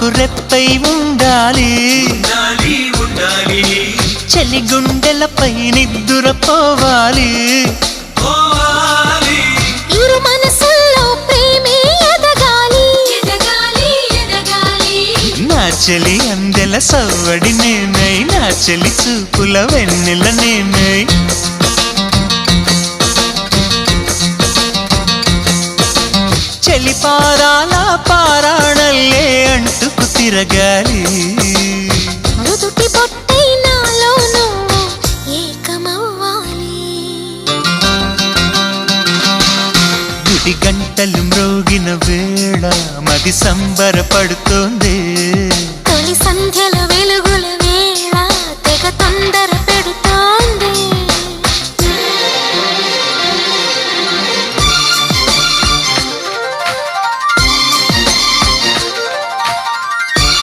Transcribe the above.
మాకు రెప్పై ఉండాలి చలి గుండెలపై నిద్దురపోవాలి ఇరు మనసుల్లో ప్రేమే ఎదగాలి నా చలి అందెల సవ్వడి నేనై నా చలి చూపుల వెన్నెల నేనై చలి పారాల పారాణల్లే అంటుకు తిరగాలి నుదుటి బొట్టై నాలో నువ్వు ఏకమవ్వాలి గుడి గంటలు మ్రోగిన వేళ మది సంబరపడుతోంది తొలి సంధ్య